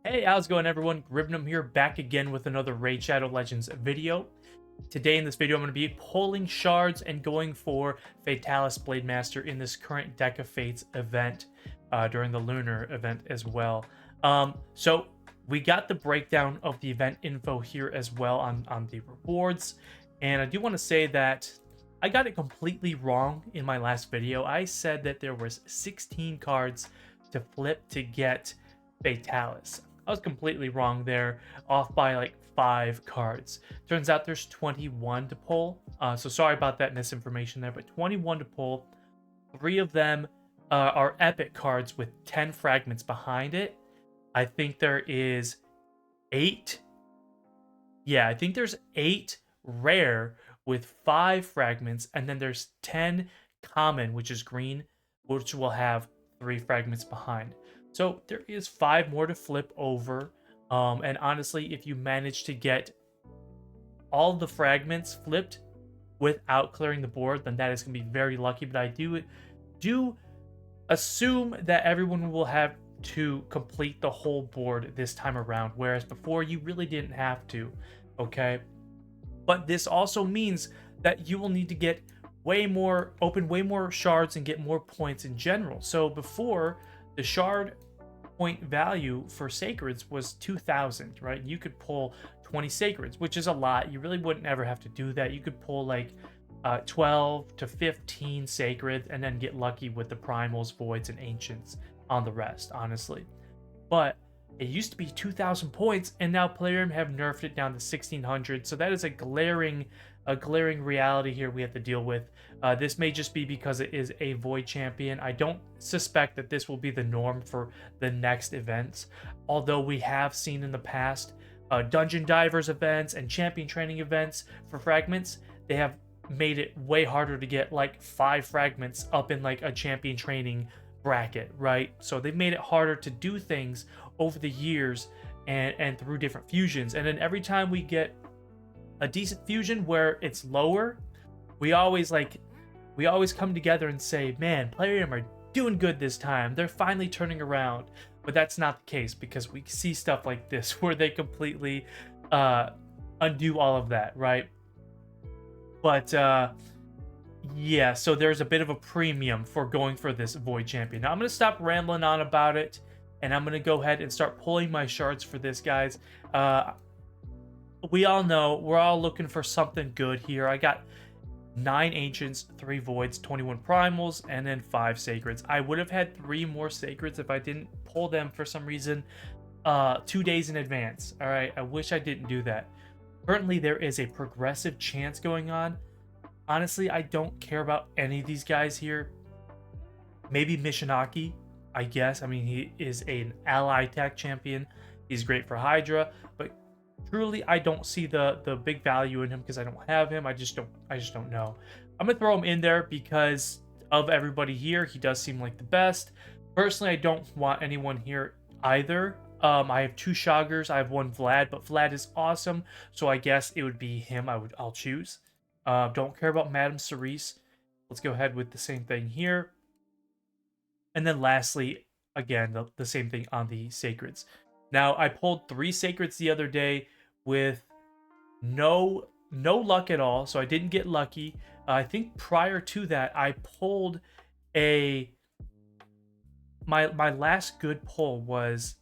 Hey, how's it going everyone? Gribnum here, back again with another Raid Shadow Legends video. Today in this video, I'm going to be pulling shards and going for Fatalis Blade Master in this current Deck of Fates event during the Lunar event as well. So we got the breakdown of the event info here as well on the rewards. And I do want to say that I got it completely wrong in my last video. I said that there was 16 cards to flip to get Fatalis. I was completely wrong there, off by like 5 cards. Turns out there's 21 to pull. So sorry about that misinformation there, but 21 to pull. 3 of them are epic cards with 10 fragments behind it. I think there is 8. Yeah, I think there's 8 rare with 5 fragments, and then there's 10 common, which is green, which will have 3 fragments behind. So there is 5 more to flip over. And honestly, if you manage to get all the fragments flipped without clearing the board, then that is going to be very lucky. But I do assume that everyone will have to complete the whole board this time around, whereas before you really didn't have to. Okay, but this also means that you will need to get open way more shards and get more points in general. So before, the shard point value for sacreds was 2,000, right? You could pull 20 sacreds, which is a lot. You really wouldn't ever have to do that. You could pull like 12 to 15 sacred and then get lucky with the primals, voids, and ancients on the rest, honestly. But it used to be 2,000 points, and now Plarium have nerfed it down to 1,600. So that is a glaring reality here we have to deal with. This may just be because it is a Void champion. I don't suspect that this will be the norm for the next events, although we have seen in the past Dungeon Divers events and champion training events for fragments. They have made it way harder to get like 5 fragments up in like a champion training bracket, right? So they've made it harder to do things over the years and through different fusions. And then every time we get a decent fusion where it's lower, we always come together and say, man, Plarium are doing good this time. They're finally turning around. But that's not the case, because we see stuff like this where they completely undo all of that, right? But yeah, so there's a bit of a premium for going for this Void champion. Now I'm going to stop rambling on about it, and I'm going to go ahead and start pulling my shards for this, guys. We all know we're all looking for something good here. I got 9 ancients, 3 voids, 21 primals, and then 5 sacreds. I would have had 3 more sacreds if I didn't pull them for some reason 2 days in advance. All right, I wish I didn't do that. Currently, there is a progressive chance going on. Honestly, I don't care about any of these guys here. Maybe Mishinaki, I guess. I mean, he is an ally tech champion. He's great for Hydra, but truly, I don't see the big value in him because I don't have him. I just don't know. I'm gonna throw him in there because of everybody here. He does seem like the best. Personally, I don't want anyone here either. I have 2 Shoggers. I have 1 Vlad, but Vlad is awesome, so I guess it would be him. I'll choose. Don't care about Madame Cerise. Let's go ahead with the same thing here. And then lastly, again, the same thing on the sacreds. Now, I pulled 3 sacreds the other day with no luck at all, so I didn't get lucky. I think prior to that, I pulled my last good pull was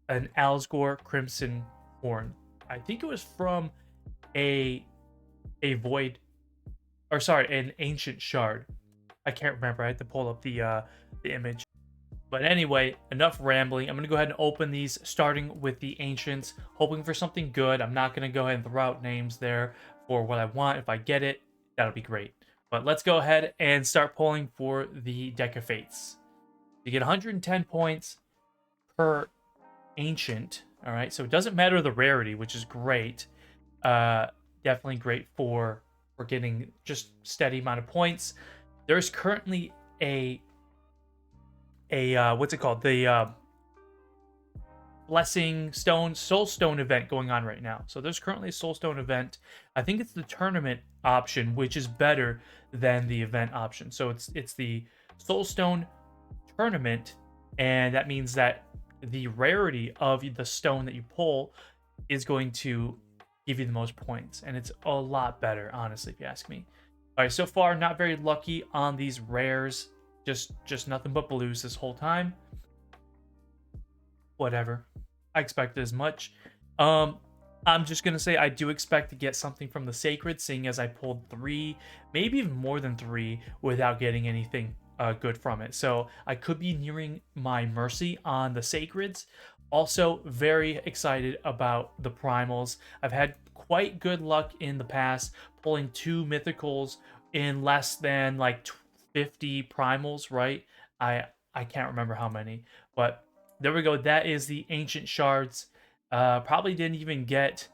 an Alsgore Crimson Horn. I think it was from a void, or sorry, an ancient shard. I can't remember. I had to pull up the image. But anyway, enough rambling. I'm going to go ahead and open these, starting with the ancients, hoping for something good. I'm not going to go ahead and throw out names there for what I want. If I get it, that'll be great. But let's go ahead and start pulling for the Deck of Fates. You get 110 points per ancient. All right, so it doesn't matter the rarity, which is great. Definitely great for getting just steady amount of points. There's currently a what's it called? The Blessing Stone, Soul Stone event going on right now. So there's currently a Soul Stone event. I think it's the tournament option, which is better than the event option. So it's the Soul Stone tournament, and that means that the rarity of the stone that you pull is going to give you the most points, and it's a lot better, honestly, if you ask me. All right, so far not very lucky on these rares. Just nothing but blues this whole time. Whatever. I expected as much. I'm just gonna say I do expect to get something from the sacred, seeing as I pulled 3, maybe even more than 3, without getting anything good from it. So I could be nearing my mercy on the sacreds. Also, very excited about the primals. I've had quite good luck in the past pulling 2 mythicals in less than like 50 primals, right? I can't remember how many, but there we go. That is the ancient shards. Probably didn't even get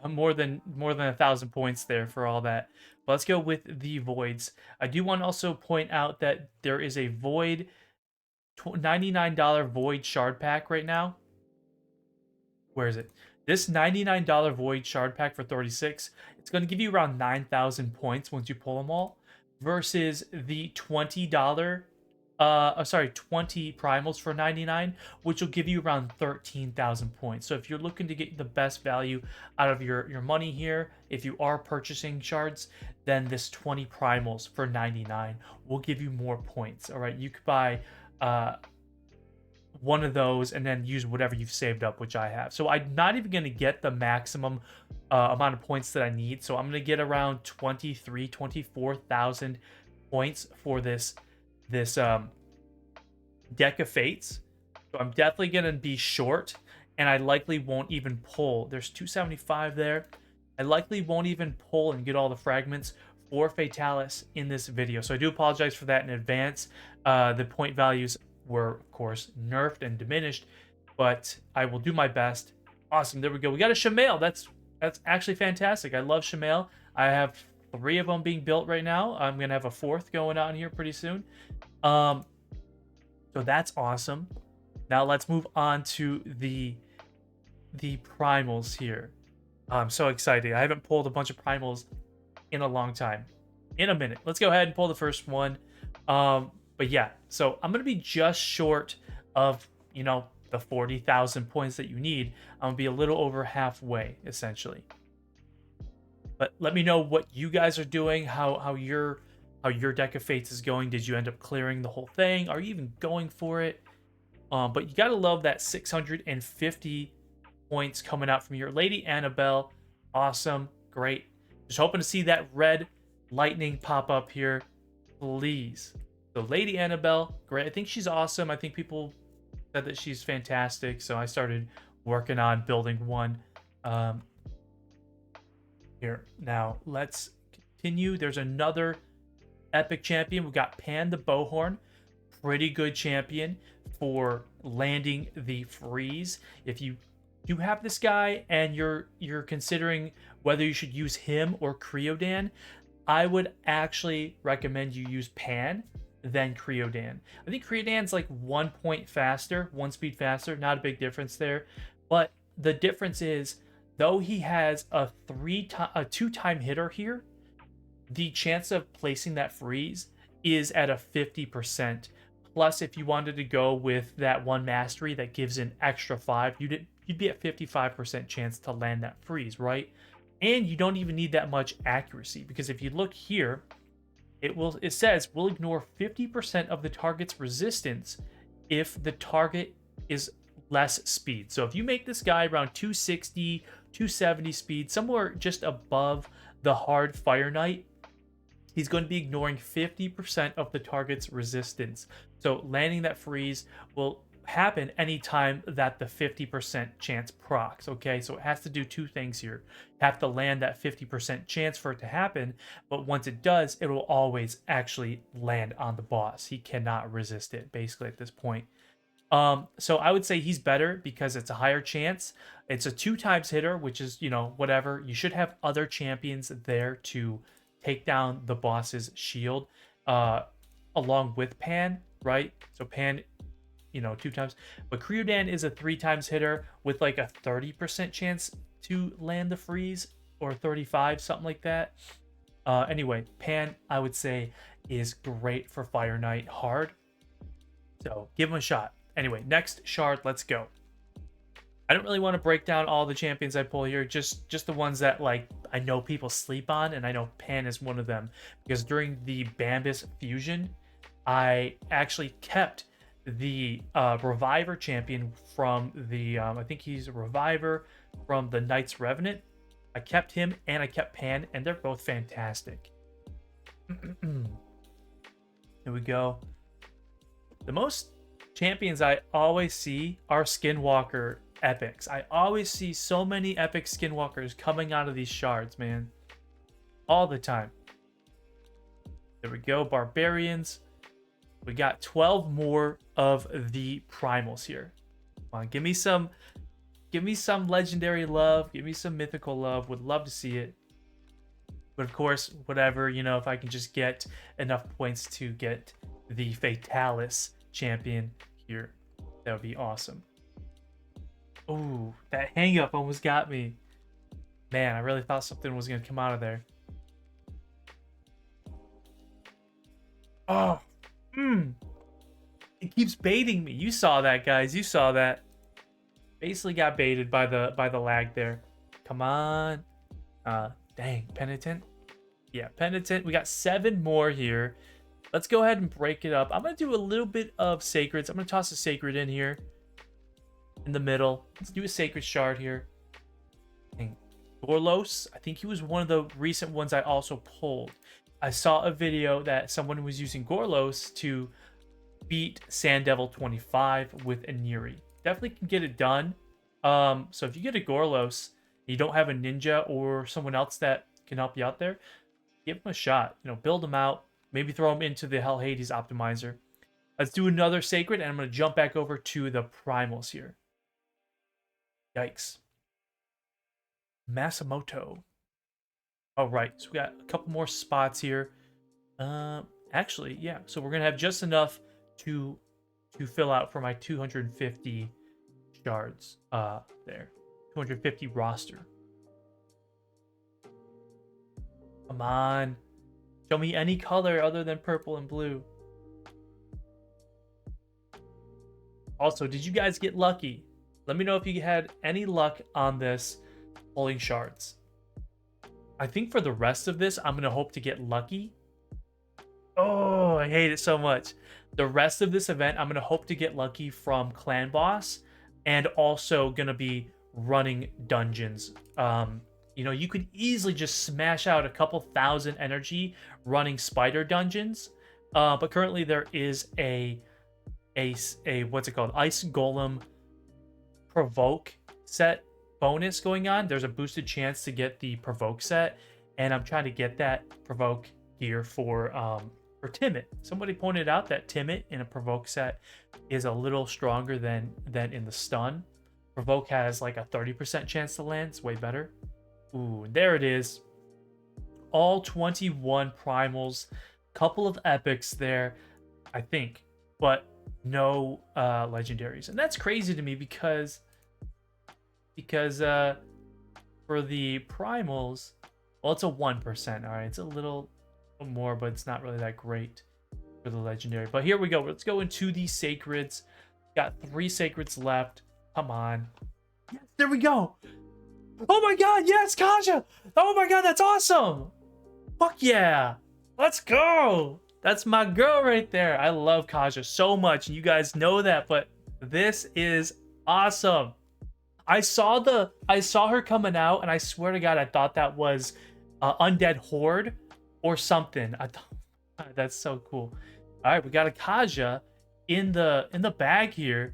more than 1,000 points there for all that. But let's go with the voids. I do want to also point out that there is a void $99 void shard pack right now. Where is it? This $99 void shard pack for 36, it's going to give you around 9,000 points once you pull them all, versus the $20 20 primals for 99, which will give you around 13,000 points. So if you're looking to get the best value out of your money here, if you are purchasing shards, then this 20 primals for 99 will give you more points. All right, you could buy one of those and then use whatever you've saved up, which I have. So I'm not even going to get the maximum amount of points that I need. So I'm going to get around 24,000 points for this deck of fates. So I'm definitely going to be short, and I likely won't even pull. There's 275 there. I likely won't even pull and get all the fragments for Fatalis in this video. So I do apologize for that in advance. The point values were, of course, nerfed and diminished, but I will do my best. Awesome. There we go. We got a Shamail. That's actually fantastic. I love Shamail. I have 3 of them being built right now. I'm going to have a 4th going on here pretty soon. So that's awesome. Now let's move on to the primals here. I'm so excited. I haven't pulled a bunch of primals in a long time. In a minute. Let's go ahead and pull the first one. But yeah, so I'm going to be just short of, the 40,000 points that you need. I'm going to be a little over halfway, essentially. But let me know what you guys are doing, how your deck of fates is going. Did you end up clearing the whole thing? Are you even going for it? But you gotta love that 650 points coming out from your Lady Annabelle. Awesome, great. Just hoping to see that red lightning pop up here, please. So Lady Annabelle, great. I think she's awesome. I think people said that she's fantastic, so I started working on building one. Here, now let's continue. There's another epic champion. We've got Pan the Bowhorn. Pretty good champion for landing the freeze. If you do have this guy and you're considering whether you should use him or Creodan, I would actually recommend you use Pan than Creodan. I think Creodan's like 1 point faster, 1 speed faster, not a big difference there. But the difference is, though he has a 2-time hitter here, the chance of placing that freeze is at a 50%. Plus, if you wanted to go with that 1 mastery that gives an extra 5, you'd be at 55% chance to land that freeze, right? And you don't even need that much accuracy, because if you look here, it says we'll ignore 50% of the target's resistance if the target is less speed. So if you make this guy around 260, 270 speed, somewhere just above the hard Fire Knight, he's going to be ignoring 50% of the target's resistance. So landing that freeze will happen anytime that the 50% chance procs, okay? So it has to do 2 things here. You have to land that 50% chance for it to happen, but once it does, it will always actually land on the boss. He cannot resist it, basically, at this point. So I would say he's better because it's a higher chance. It's a 2 times hitter, which is, whatever. You should have other champions there to take down the boss's shield, along with Pan, right? So Pan, 2 times. But Creodan is a 3 times hitter with like a 30% chance to land the freeze, or 35, something like that. Anyway, Pan, I would say, is great for Fire Knight hard. So give him a shot. anyway, next shard, let's go. I don't really want to break down all the champions I pull here, just the ones that like I know people sleep on, and I know Pan is one of them because during the Bambus fusion, I actually kept the Reviver champion from the I think he's a Reviver from the Knights Revenant. I kept him and I kept Pan, and they're both fantastic. Here we go. The most champions I always see are Skinwalker epics. I always see so many epic Skinwalkers coming out of these shards, man. All the time. There we go, Barbarians. We got 12 more of the Primals here. Come on, give me some legendary love. Give me some mythical love. Would love to see it. But of course, whatever, you know, if I can just get enough points to get the Fatalis champion here, that would be awesome. Oh, that hang up almost got me. Man, I really thought something was going to come out of there. Oh, it keeps baiting me. You saw that, guys. You saw that. Basically got baited by the lag there. Come on. Dang, Penitent. Yeah, Penitent. We got 7 more here. Let's go ahead and break it up. I'm going to do a little bit of Sacreds. I'm going to toss a Sacred in here. In the middle. Let's do a Sacred Shard here. And Gorlos. I think he was one of the recent ones I also pulled. I saw a video that someone was using Gorlos to beat Sand Devil 25 with a Neri. Definitely can get it done. So if you get a Gorlos, you don't have a ninja or someone else that can help you out there, give him a shot. You know, build him out. Maybe throw him into the Hell Hades optimizer. Let's do another Sacred, and I'm going to jump back over to the Primals here. Yikes. Masamoto. All right, so we got a couple more spots here. Actually, yeah. So we're gonna have just enough to fill out for my 250 shards. There, 250 roster. Come on, show me any color other than purple and blue. Also, did you guys get lucky? Let me know if you had any luck on this pulling shards. I think for the rest of this, I'm going to hope to get lucky. Oh, I hate it so much. The rest of this event, I'm going to hope to get lucky from Clan Boss and also going to be running dungeons. You know, you could easily just smash out a couple thousand energy running spider dungeons. But currently there is a what's it called? Ice Golem Provoke set bonus going on. There's a boosted chance to get the Provoke set, and I'm trying to get that Provoke here for Timid. Somebody pointed out that Timid in a Provoke set is a little stronger than in the stun. Provoke has like a 30% chance to land. It's way better. Ooh, there it is. All 21 primals, couple of epics there, I think, but no legendaries, and that's crazy to me because for the primals, well, it's a 1%. All right, it's a little more, but it's not really that great for the legendary. But here we go. Let's go into the sacreds. Got 3 sacreds left. Come on. Yes, there we go. Oh my god, yes, Kaja. Oh my god, that's awesome. Fuck yeah. Let's go. That's my girl right there. I love Kaja so much, and you guys know that, but this is awesome. I saw her coming out, and I swear to god, I thought that was Undead Horde or something. I thought that's so cool. All right, we got a Kaja in the bag here.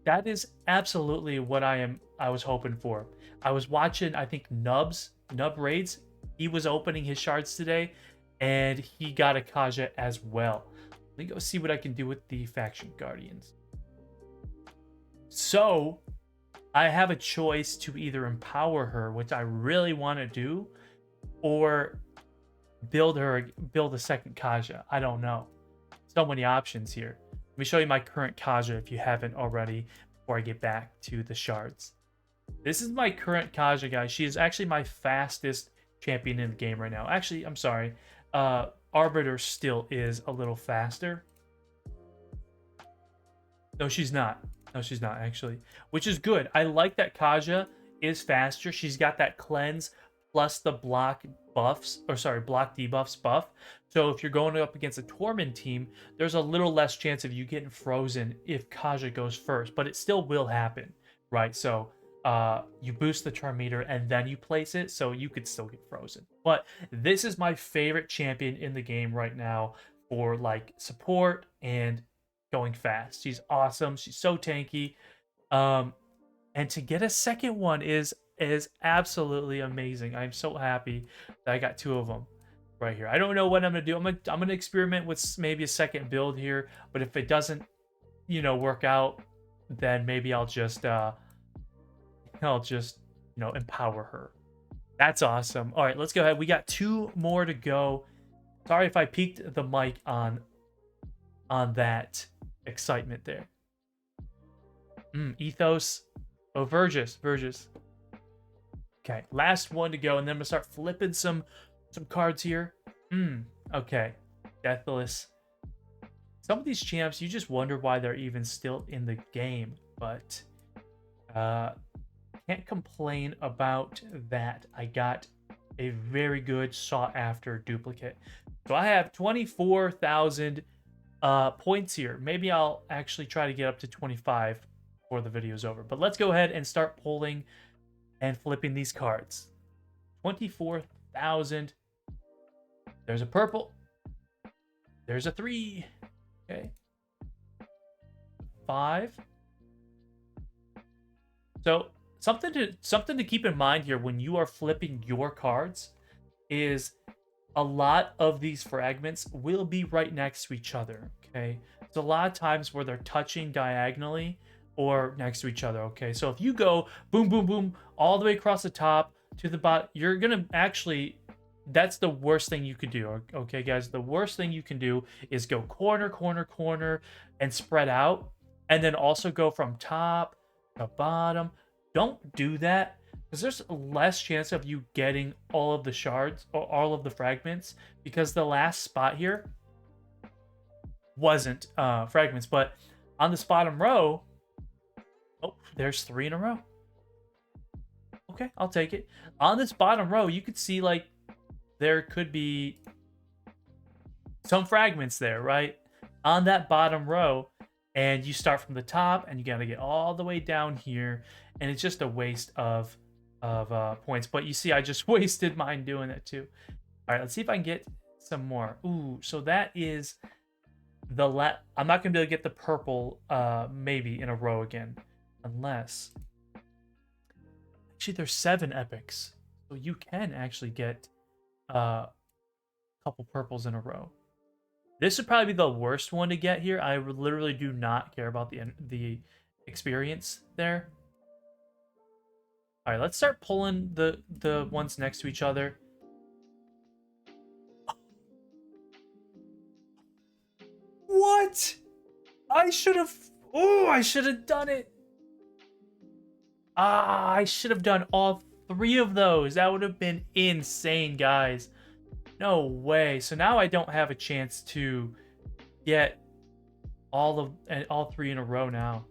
That is absolutely what I was hoping for. I was watching, I think Nub Raids. He was opening his shards today, and he got a Kaja as well. Let me go see what I can do with the Faction Guardians. So I have a choice to either empower her, which I really want to do, or build a second Kaja. I don't know. So many options here. Let me show you my current Kaja if you haven't already before I get back to the shards. This is my current Kaja, guys. She is actually my fastest champion in the game right now. Actually, I'm sorry. Arbiter still is a little faster. No, she's not. No, she's not actually, which is good. I like that Kaja is faster. She's got that cleanse plus the block buffs, or sorry, block debuffs buff. So if you're going up against a Torment team, there's a little less chance of you getting frozen if Kaja goes first, but it still will happen, right? So you boost the charm meter and then you place it, so you could still get frozen. But this is my favorite champion in the game right now for like support and going fast. She's awesome. She's so tanky. And to get a second one is absolutely amazing. I'm so happy that I got two of them right here. I don't know what I'm gonna do. I'm gonna experiment with maybe a second build here, but if it doesn't, work out, then maybe I'll just empower her. That's awesome. All right, let's go ahead. We got two more to go. Sorry if I peaked the mic on that excitement there. Ethos. Oh, Vergis. Okay, last one to go, and then I'm gonna start flipping some cards here. Okay. Deathless. Some of these champs, you just wonder why they're even still in the game, but can't complain about that. I got a very good sought-after duplicate. So I have 24,000 points here. Maybe I'll actually try to get up to 25 before the video's over. But let's go ahead and start pulling and flipping these cards. 24,000. There's a purple. There's a 3. Okay. 5. So something to keep in mind here when you are flipping your cards is a lot of these fragments will be right next to each other. Okay. There's a lot of times where they're touching diagonally or next to each other. Okay. So if you go boom, boom, boom, all the way across the top to the bottom, you're going to actually, that's the worst thing you could do. Okay, guys, the worst thing you can do is go corner, corner, corner and spread out. And then also go from top to bottom. Don't do that because there's less chance of you getting all of the shards or all of the fragments, because the last spot here wasn't fragments. But on this bottom row, oh, there's 3 in a row. Okay, I'll take it. On this bottom row, you could see like there could be some fragments there, right? On that bottom row, and you start from the top and you got to get all the way down here, and it's just a waste of points. But you see, I just wasted mine doing that too. All right, let's see if I can get some more. Ooh, so that is the I'm not gonna be able to get the purple maybe in a row again, unless actually there's 7 epics, so you can actually get a couple purples in a row. This would probably be the worst one to get here. I literally do not care about the experience there. All right, let's start pulling the ones next to each other. What? I should have done it. I should have done all 3 of those. That would have been insane, guys. No way. So now I don't have a chance to get all 3 in a row now.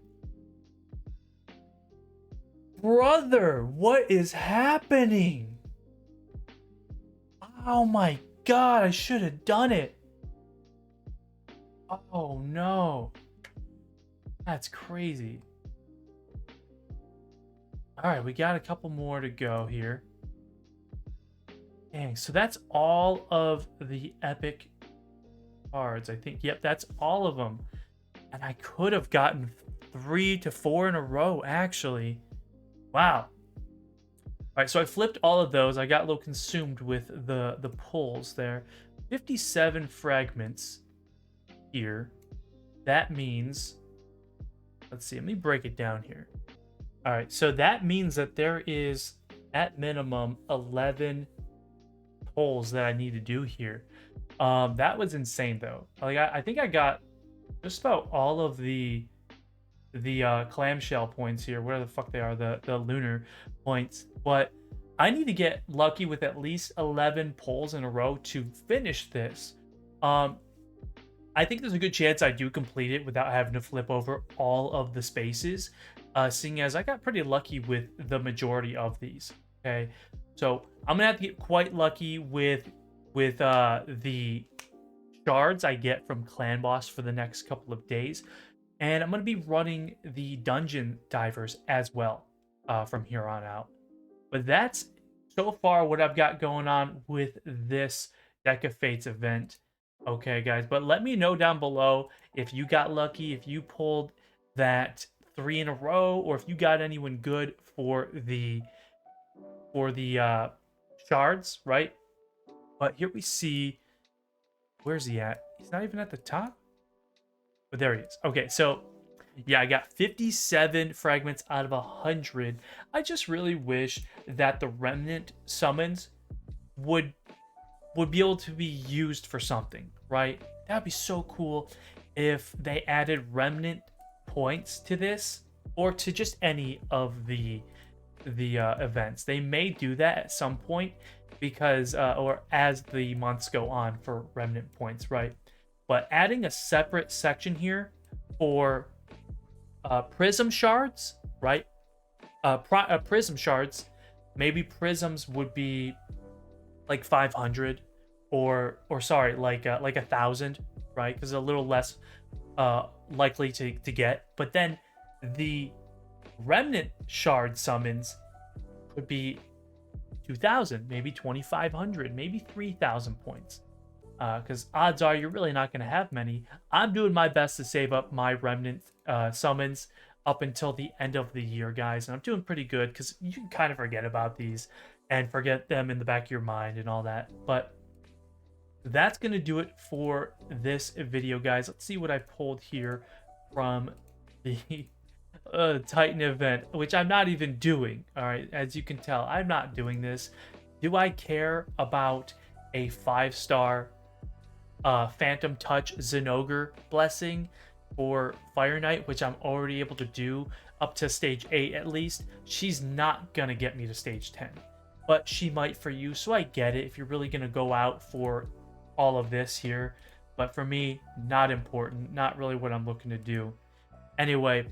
Brother, what is happening? Oh my god, I should have done it. Oh no. That's crazy. All right, we got a couple more to go here. Dang, so that's all of the epic cards, I think. Yep, that's all of them. And I could have gotten 3 to 4 in a row, actually. Wow. All right, so I flipped all of those. I got a little consumed with the pulls there. 57 fragments here. That means, let's see, let me break it down here. All right, so that means that there is at minimum 11 pulls that I need to do here. That was insane though. Like I think I got just about all of the clamshell points here, whatever the fuck they are, the lunar points. But I need to get lucky with at least 11 pulls in a row to finish this. I I think there's a good chance I do complete it without having to flip over all of the spaces, seeing as I got pretty lucky with the majority of these. Okay, so I'm gonna have to get quite lucky with the shards I get from Clan Boss for the next couple of days, and I'm gonna be running the dungeon divers as well from here on out. But that's so far what I've got going on with this Deck of Fates event. Okay, guys, but let me know down below if you got lucky, if you pulled that 3 in a row, or if you got anyone good for the shards, right? But here we see, where's he at? He's not even at the top. But there he is. Okay, so yeah, I got 57 fragments out of 100. I just really wish that the remnant summons would be able to be used for something, right? That'd be so cool if they added remnant points to this, or to just any of the events. They may do that at some point, because or as the months go on, for remnant points, right? But adding a separate section here for prism shards, right? Prism shards, maybe prisms would be like 500, or sorry, like 1,000, right? Because a little less likely to get. But then the remnant shard summons could be 2,000, maybe 2,500, maybe 3,000 points. Because odds are you're really not going to have many. I'm doing my best to save up my remnant summons up until the end of the year, guys. And I'm doing pretty good, because you can kind of forget about these and forget them in the back of your mind and all that. But that's going to do it for this video, guys. Let's see what I pulled here from the Titan event, which I'm not even doing. All right, as you can tell, I'm not doing this. Do I care about a 5-star Phantom Touch Zinogre blessing for Fire Knight, which I'm already able to do up to stage 8 at least? She's not gonna get me to stage 10, but she might for you, so I get it if you're really gonna go out for all of this here. But for me, not important, not really what I'm looking to do. Anyway,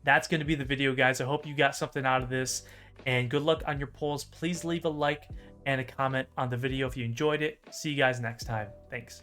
that's going to be the video, guys. I hope you got something out of this, and good luck on your pulls. Please leave a like and a comment on the video if you enjoyed it. See you guys next time. Thanks.